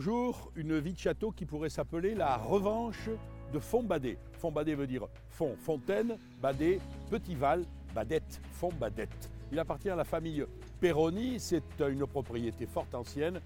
bonjour, une vie de château qui pourrait s'appeler la revanche de Fontbadet. Fontbadet veut dire fond, fontaine, badet, petit val, badette, Fontbadette. Il appartient à la famille Perroni, c'est une propriété fort ancienne,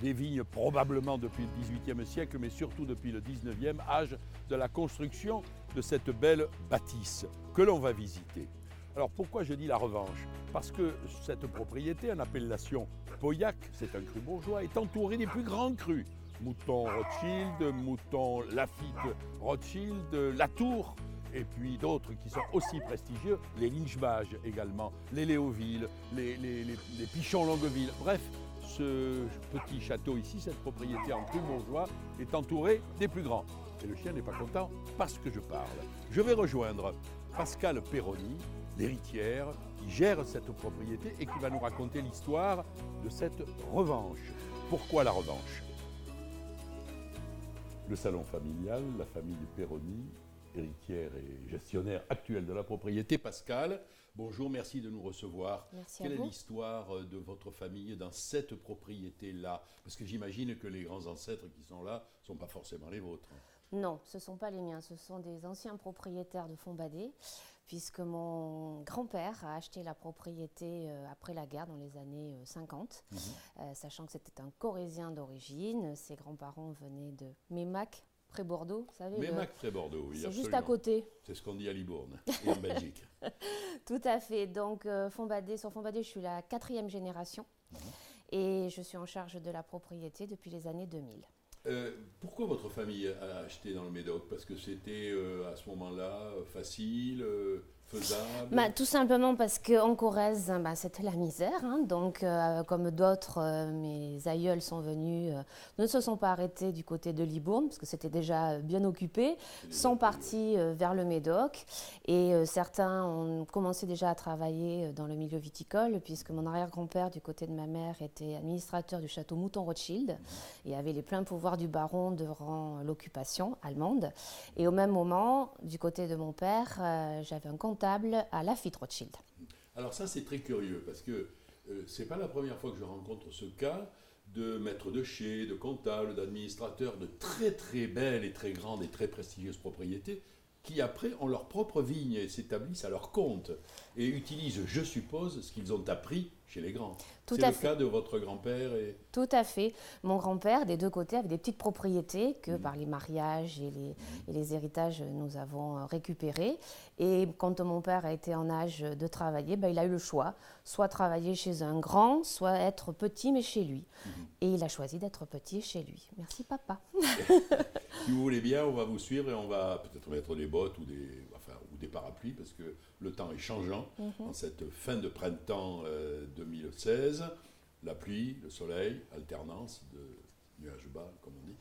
des vignes probablement depuis le XVIIIe siècle, mais surtout depuis le XIXe, âge de la construction de cette belle bâtisse que l'on va visiter. Alors pourquoi je dis la revanche? Parce que cette propriété, en appellation Pauillac, c'est un cru bourgeois, est entourée des plus grands crus. Mouton Rothschild, Mouton Lafitte Rothschild, Latour, et puis d'autres qui sont aussi prestigieux, les Lynchbages également, les Léoville, les Pichon Longueville. Bref, ce petit château ici, cette propriété en cru bourgeois, est entourée des plus grands. Et le chien n'est pas content parce que je parle. Je vais rejoindre Pascale Perroni, l'héritière qui gère cette propriété et qui va nous raconter l'histoire de cette revanche. Pourquoi la revanche? Le salon familial, la famille Perroni, héritière et gestionnaire actuelle de la propriété. Pascale, bonjour, merci de nous recevoir. Merci Quelle à vous. est l'histoire de votre famille dans cette propriété-là? Parce que j'imagine que les grands ancêtres qui sont là ne sont pas forcément les vôtres. Non, ce ne sont pas les miens, ce sont des anciens propriétaires de Fontbadet, puisque mon grand-père a acheté la propriété après la guerre, dans les années 50, sachant que c'était un Corrézien d'origine. Ses grands-parents venaient de Mémac, près Bordeaux, vous savez. Mémac, près Bordeaux, oui, c'est juste absolument. à côté. C'est ce qu'on dit à Libourne et en Belgique. Tout à fait. Donc, sur Fontbadet, je suis la 4e génération et je suis en charge de la propriété depuis les années 2000. Pourquoi votre famille a acheté dans le Médoc? Parce que c'était à ce moment-là facile, faisable? Tout simplement parce qu'en Corrèze, c'était la misère. Donc, comme d'autres, mes aïeuls sont venus, ne se sont pas arrêtés du côté de Libourne, parce que c'était déjà bien occupé, sont partis vers le Médoc. Et certains ont commencé déjà à travailler dans le milieu viticole, puisque mon arrière-grand-père, du côté de ma mère, était administrateur du château Mouton Rothschild et avait les pleins pouvoirs du baron durant l'occupation allemande. Et au même moment, du côté de mon père, j'avais un comptable à Lafitte Rothschild. Alors ça, c'est très curieux, parce que c'est pas la première fois que je rencontre ce cas de maître de chai, de comptable, d'administrateur de très très belles et très grandes et très prestigieuses propriétés qui après ont leur propre vigne et s'établissent à leur compte et utilisent, je suppose, ce qu'ils ont appris chez les grands. Tout C'est à le fait. cas de votre grand-père et... Tout à fait. Mon grand-père, des deux côtés, avait des petites propriétés que par les mariages et les héritages, nous avons récupérées. Et quand mon père a été en âge de travailler, il a eu le choix, soit travailler chez un grand, soit être petit, mais chez lui. Et il a choisi d'être petit chez lui. Merci papa. Si vous voulez bien, on va vous suivre et on va peut-être mettre des bottes ou des parapluies parce que le temps est changeant en cette fin de printemps 2016. La pluie, le soleil, alternance de nuages bas, comme on dit.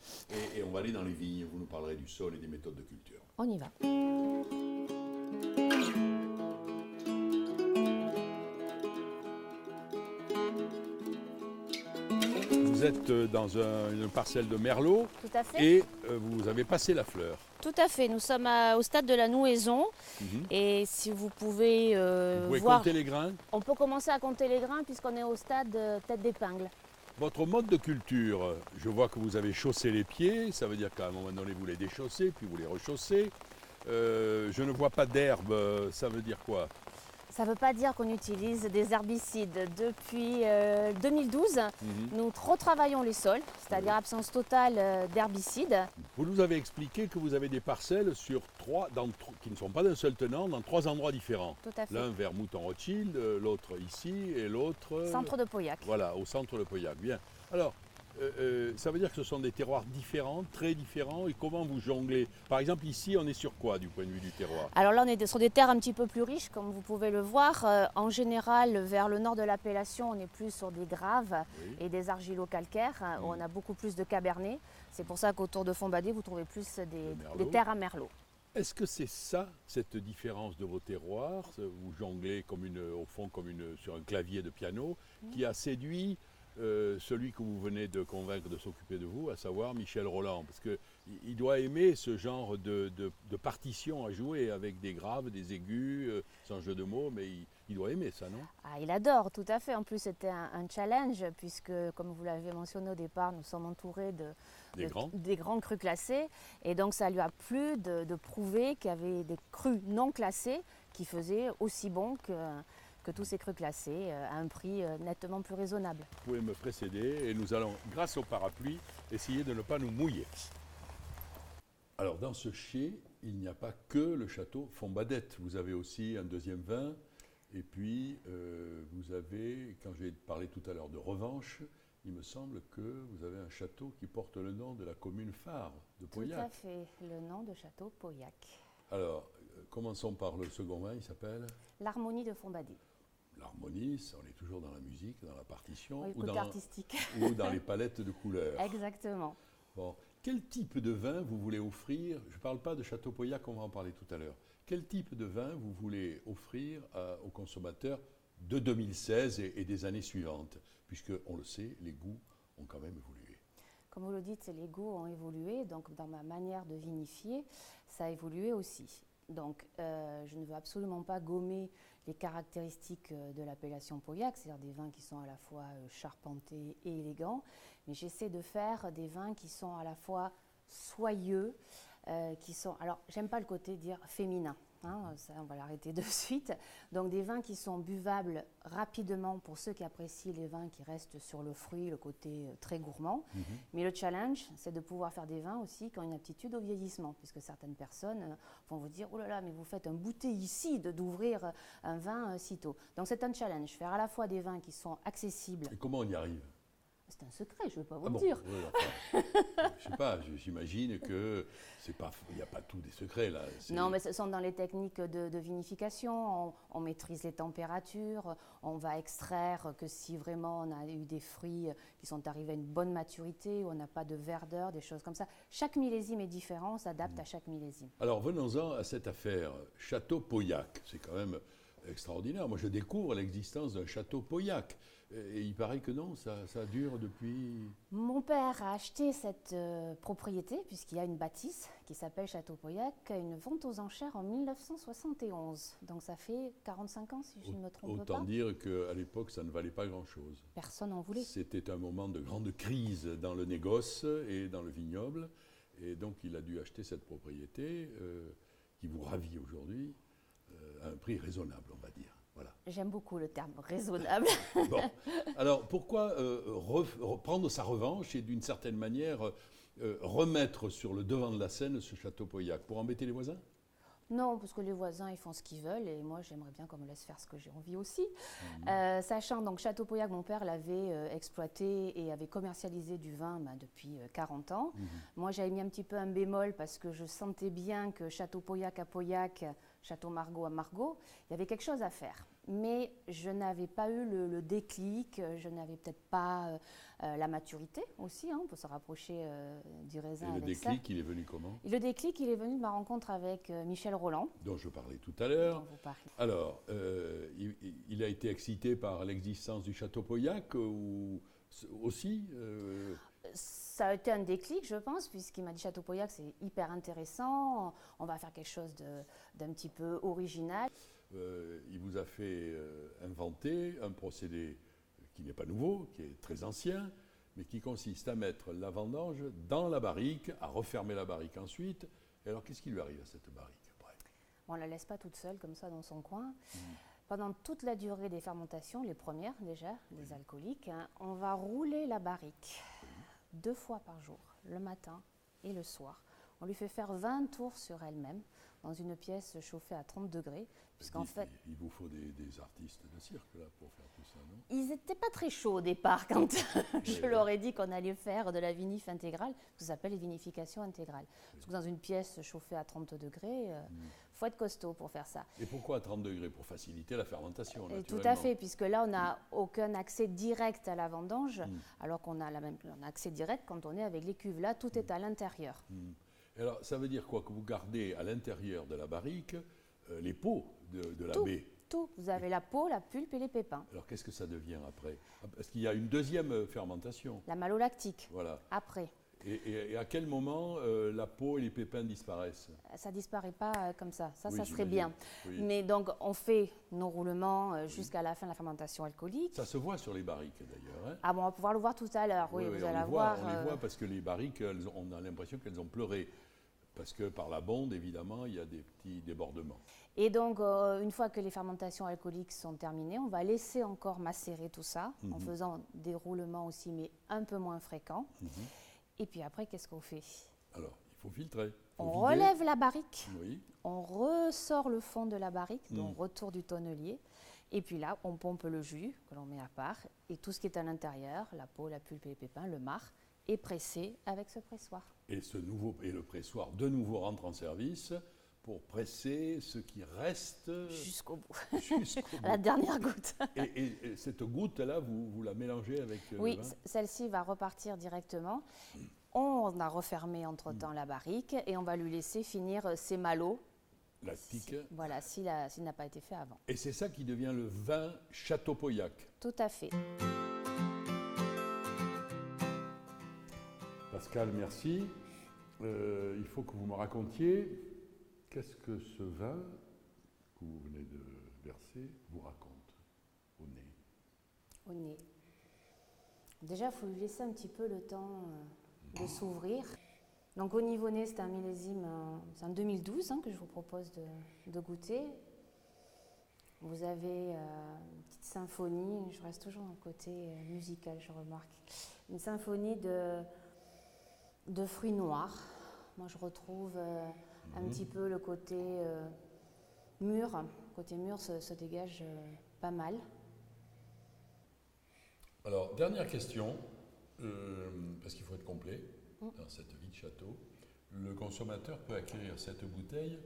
Et on va aller dans les vignes. Vous nous parlerez du sol et des méthodes de culture. On y va. Vous êtes dans une parcelle de merlot Tout à fait. et vous avez passé la fleur. Tout à fait. Nous sommes au stade de la nouaison. Et si vous pouvez, Vous pouvez voir, compter les grains. on peut commencer à compter les grains puisqu'on est au stade tête d'épingle. Votre mode de culture, je vois que vous avez chaussé les pieds, ça veut dire qu'à un moment donné vous les déchaussez, puis vous les rechaussez. Je ne vois pas d'herbe, ça veut dire quoi? Ça ne veut pas dire qu'on utilise des herbicides. Depuis 2012, nous retravaillons les sols, c'est-à-dire absence totale d'herbicides. Vous nous avez expliqué que vous avez des parcelles sur qui ne sont pas d'un seul tenant, dans 3 endroits différents. Tout à fait. L'un vers Mouton Rothschild, l'autre ici et l'autre... Centre de Pauillac. Voilà, au centre de Pauillac. Bien. Alors, ça veut dire que ce sont des terroirs différents, très différents, et comment vous jonglez? Par exemple, ici, on est sur quoi du point de vue du terroir? Alors là, on est sur des terres un petit peu plus riches, comme vous pouvez le voir. En général, vers le nord de l'appellation, on est plus sur des graves et des argilo-calcaires, où on a beaucoup plus de cabernet. C'est pour ça qu'autour de Fontbadet, vous trouvez plus des terres à merlot. Est-ce que c'est ça, cette différence de vos terroirs, vous jonglez au fond sur un clavier de piano, qui a séduit celui que vous venez de convaincre de s'occuper de vous, à savoir Michel Rolland? Parce que il doit aimer ce genre de partition à jouer avec des graves, des aigus, sans jeu de mots, mais il doit aimer ça, non? Ah, il adore, tout à fait. En plus, c'était un challenge, puisque, comme vous l'avez mentionné au départ, nous sommes entourés des grands crus classés. Et donc, ça lui a plu de prouver qu'il y avait des crus non classés qui faisaient aussi bon que tous ces crus classés, à un prix nettement plus raisonnable. Vous pouvez me précéder et nous allons, grâce au parapluie, essayer de ne pas nous mouiller. Alors, dans ce chai, il n'y a pas que le château Fombadette. Vous avez aussi un deuxième vin. Et puis, vous avez, quand j'ai parlé tout à l'heure de revanche, il me semble que vous avez un château qui porte le nom de la commune phare de Pauillac. Tout à fait, le nom de château Pauillac. Alors, commençons par le second vin, il s'appelle L'harmonie de Fombadé. L'harmonie, on est toujours dans la musique, dans la partition, Oui, artistique. ou dans les palettes de couleurs. Exactement. Bon. Quel type de vin vous voulez offrir? Je ne parle pas de Château Pauillac, on va en parler tout à l'heure. Quel type de vin vous voulez offrir aux consommateurs de 2016 et des années suivantes? Puisque, on le sait, les goûts ont quand même évolué. Comme vous le dites, les goûts ont évolué, donc dans ma manière de vinifier, ça a évolué aussi. Donc, je ne veux absolument pas gommer les caractéristiques de l'appellation Pauillac, c'est-à-dire des vins qui sont à la fois charpentés et élégants, mais j'essaie de faire des vins qui sont à la fois soyeux, qui sont... Alors, j'aime pas le côté dire féminin, hein, ça, on va l'arrêter de suite. Donc, des vins qui sont buvables rapidement pour ceux qui apprécient les vins qui restent sur le fruit, le côté très gourmand. Mais le challenge, c'est de pouvoir faire des vins aussi qui ont une aptitude au vieillissement, puisque certaines personnes vont vous dire « Oh là là, mais vous faites un boutéicide d'ouvrir un vin si tôt ». Donc, c'est un challenge, faire à la fois des vins qui sont accessibles. Et comment on y arrive? C'est un secret, je ne vais pas vous le dire. Oui, enfin, je ne sais pas, j'imagine que il n'y a pas tout des secrets là. Non, mais ce sont dans les techniques de vinification. On maîtrise les températures, on va extraire que si vraiment on a eu des fruits qui sont arrivés à une bonne maturité, où on n'a pas de verdeur, des choses comme ça. Chaque millésime est différent, on s'adapte à chaque millésime. Alors venons-en à cette affaire Château Pauillac. C'est quand même extraordinaire. Moi, je découvre l'existence d'un château Pauillac. Et il paraît que non, ça dure depuis... Mon père a acheté cette propriété, puisqu'il y a une bâtisse qui s'appelle Château Pauillac, à une vente aux enchères en 1971. Donc ça fait 45 ans, si je ne me trompe pas. Autant dire qu'à l'époque, ça ne valait pas grand-chose. Personne n'en voulait. C'était un moment de grande crise dans le négoce et dans le vignoble. Et donc, il a dû acheter cette propriété qui vous ravit aujourd'hui à un prix raisonnable, on va dire. Voilà. J'aime beaucoup le terme raisonnable. Bon. Alors, pourquoi reprendre sa revanche et d'une certaine manière remettre sur le devant de la scène ce château Pauillac? Pour embêter les voisins? Non, parce que les voisins, ils font ce qu'ils veulent et moi, j'aimerais bien qu'on me laisse faire ce que j'ai envie aussi. Sachant, donc, Château Pauillac, mon père l'avait exploité et avait commercialisé du vin depuis 40 ans. Moi, j'avais mis un petit peu un bémol parce que je sentais bien que Château Pauillac à Pauillac, Château Margaux à Margaux, il y avait quelque chose à faire. Mais je n'avais pas eu le déclic, je n'avais peut-être pas la maturité aussi, hein, pour se rapprocher du raisin. Et le déclic, il est venu comment? Le déclic, il est venu de ma rencontre avec Michel Rolland. Dont je parlais tout à l'heure. Alors, il a été excité par l'existence du château Pauillac ou aussi Ça a été un déclic, je pense, puisqu'il m'a dit Château Pauillac, c'est hyper intéressant, on va faire quelque chose d'un petit peu original. Il vous a fait inventer un procédé qui n'est pas nouveau, qui est très ancien, mais qui consiste à mettre la vendange dans la barrique, à refermer la barrique ensuite. Et alors, qu'est-ce qui lui arrive à cette barrique après? On ne la laisse pas toute seule comme ça dans son coin. Pendant toute la durée des fermentations, les premières déjà, les alcooliques, hein, on va rouler la barrique 2 fois par jour, le matin et le soir. On lui fait faire 20 tours sur elle-même dans une pièce chauffée à 30 degrés. Puisqu'en fait, il vous faut des artistes de cirque là, pour faire tout ça, non? Ils n'étaient pas très chauds au départ quand je leur ai dit qu'on allait faire de la vinif intégrale. Ça s'appelle les vinifications intégrales. Parce que dans une pièce chauffée à 30 degrés, il faut être costaud pour faire ça. Et pourquoi à 30 degrés? Pour faciliter la fermentation, tout à fait, puisque là, on n'a aucun accès direct à la vendange, alors qu'on a on a accès direct quand on est avec les cuves. Là, tout est à l'intérieur. Alors, ça veut dire quoi? Que vous gardez à l'intérieur de la barrique les peaux de la baie? Tout. Vous avez la peau, la pulpe et les pépins. Alors, qu'est-ce que ça devient après? Parce qu'il y a une deuxième fermentation. La malolactique. Voilà. Après. Et à quel moment la peau et les pépins disparaissent? Ça ne disparaît pas comme ça. Ça Oui, serait j'imagine. bien. Oui. Mais donc, on fait nos roulements jusqu'à la fin de la fermentation alcoolique. Ça se voit sur les barriques d'ailleurs. Hein. Ah bon, on va pouvoir le voir tout à l'heure. Oui, vous allez voir. On les voit parce que les barriques, on a l'impression qu'elles ont pleuré. Parce que par la bonde, évidemment, il y a des petits débordements. Et donc, une fois que les fermentations alcooliques sont terminées, on va laisser encore macérer tout ça en faisant des roulements aussi, mais un peu moins fréquents. Et puis après, qu'est-ce qu'on fait? Alors, il faut filtrer. On relève la barrique, Oui. on ressort le fond de la barrique, donc retour du tonnelier. Et puis là, on pompe le jus que l'on met à part. Et tout ce qui est à l'intérieur, la peau, la pulpe et les pépins, le marc, est pressé avec ce pressoir. Et le pressoir de nouveau rentre en service pour presser ce qui reste Jusqu'au bout, jusqu'au bout. à la dernière goutte. Et cette goutte-là, vous la mélangez avec Oui, le vin? celle-ci va repartir directement. On a refermé entre-temps la barrique et on va lui laisser finir ses malots. Lactique. Voilà, s'il n'a pas été fait avant. Et c'est ça qui devient le vin Château Pauillac. Tout à fait. Pascal, merci. Il faut que vous me racontiez qu'est-ce que ce vin que vous venez de verser vous raconte au nez. Au nez. Déjà, il faut lui laisser un petit peu le temps de s'ouvrir. Donc au niveau nez, c'est un millésime, c'est en 2012 que je vous propose de goûter. Vous avez une petite symphonie, je reste toujours dans le côté musical, je remarque. Une symphonie de fruits noirs. Moi, je retrouve un petit peu le côté mûr. Le côté mûr se dégage pas mal. Alors, dernière question, parce qu'il faut être complet dans cette vie de château. Le consommateur peut acquérir cette bouteille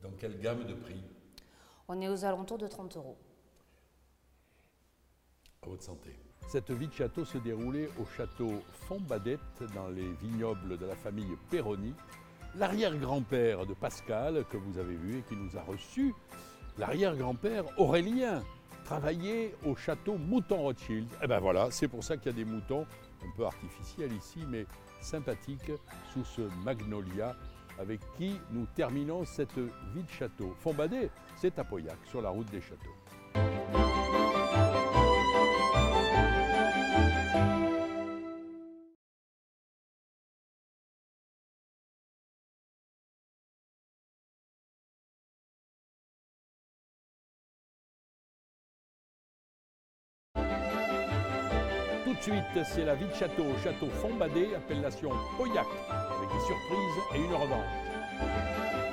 dans quelle gamme de prix? On est aux alentours de 30 €. À votre santé. Cette vie de château se déroulait au château Fontbadette, dans les vignobles de la famille Perroni. L'arrière-grand-père de Pascal, que vous avez vu et qui nous a reçus, l'arrière-grand-père Aurélien, travaillait au château Mouton-Rothschild. Et ben voilà, c'est pour ça qu'il y a des moutons, un peu artificiels ici, mais sympathiques, sous ce magnolia, avec qui nous terminons cette vie de château. Fontbadet, c'est à Pauillac, sur la route des châteaux. Tout de suite, c'est la vie de château au château Fontbadet, appellation Pauillac, avec des surprises et une revanche.